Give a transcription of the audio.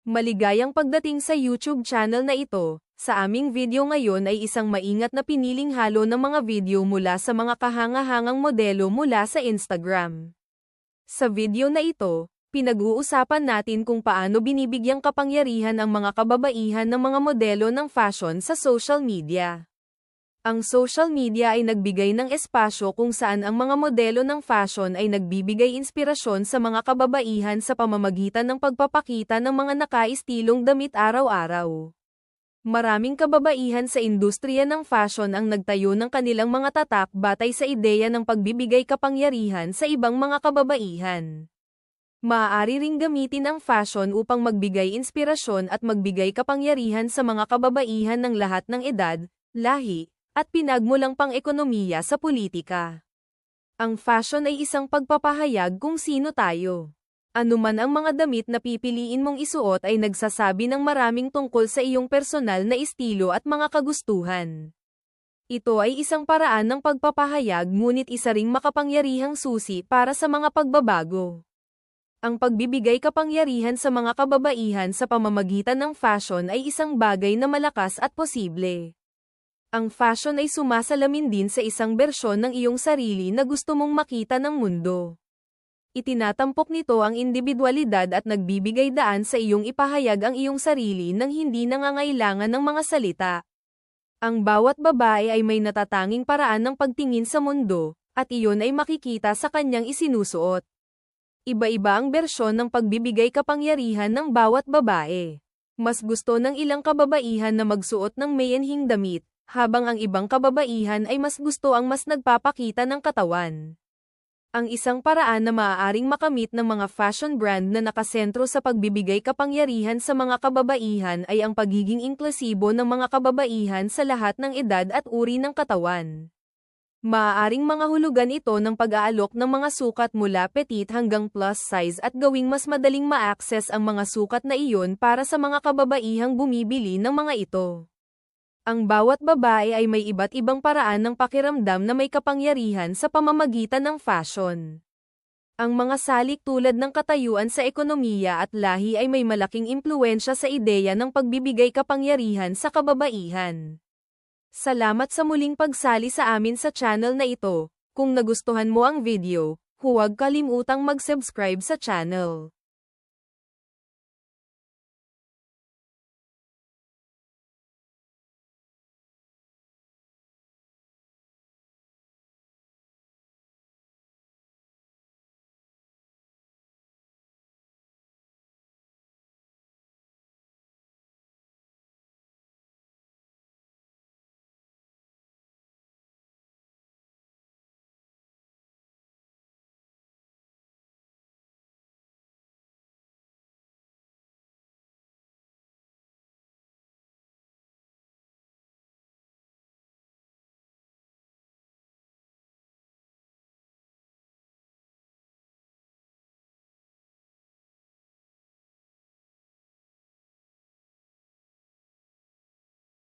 Maligayang pagdating sa YouTube channel na ito. Sa aming video ngayon ay isang maingat na piniling halo ng mga video mula sa mga kahanga-hangang modelo mula sa Instagram. Sa video na ito, pinag-uusapan natin kung paano binibigyang kapangyarihan ang mga kababaihan ng mga modelo ng fashion sa social media. Ang social media ay nagbigay ng espasyo kung saan ang mga modelo ng fashion ay nagbibigay inspirasyon sa mga kababaihan sa pamamagitan ng pagpapakita ng mga nakaistilong damit araw-araw. Maraming kababaihan sa industriya ng fashion ang nagtayo ng kanilang mga tatak batay sa ideya ng pagbibigay kapangyarihan sa ibang mga kababaihan. Maaari ring gamitin ang fashion upang magbigay inspirasyon at magbigay kapangyarihan sa mga kababaihan ng lahat ng edad, lahi, at pinagmulang pang-ekonomiya sa politika. Ang fashion ay isang pagpapahayag kung sino tayo. Anuman ang mga damit na pipiliin mong isuot ay nagsasabi ng maraming tungkol sa iyong personal na estilo at mga kagustuhan. Ito ay isang paraan ng pagpapahayag ngunit isa ring makapangyarihang susi para sa mga pagbabago. Ang pagbibigay kapangyarihan sa mga kababaihan sa pamamagitan ng fashion ay isang bagay na malakas at posible. Ang fashion ay sumasalamin din sa isang bersyon ng iyong sarili na gusto mong makita ng mundo. Itinatampok nito ang individualidad at nagbibigay daan sa iyong ipahayag ang iyong sarili nang hindi nangangailangan ng mga salita. Ang bawat babae ay may natatanging paraan ng pagtingin sa mundo, at iyon ay makikita sa kanyang isinusuot. Iba-iba ang bersyon ng pagbibigay kapangyarihan ng bawat babae. Mas gusto ng ilang kababaihan na magsuot ng mayanhing damit, habang ang ibang kababaihan ay mas gusto ang mas nagpapakita ng katawan. Ang isang paraan na maaaring makamit ng mga fashion brand na nakasentro sa pagbibigay kapangyarihan sa mga kababaihan ay ang pagiging inklusibo ng mga kababaihan sa lahat ng edad at uri ng katawan. Maaaring mangahulugan ito ng pag-aalok ng mga sukat mula petite hanggang plus size at gawing mas madaling ma-access ang mga sukat na iyon para sa mga kababaihang bumibili ng mga ito. Ang bawat babae ay may iba't ibang paraan ng pakiramdam na may kapangyarihan sa pamamagitan ng fashion. Ang mga salik tulad ng katayuan sa ekonomiya at lahi ay may malaking impluwensya sa ideya ng pagbibigay kapangyarihan sa kababaihan. Salamat sa muling pagsali sa amin sa channel na ito. Kung nagustuhan mo ang video, huwag kalimutang mag-subscribe sa channel.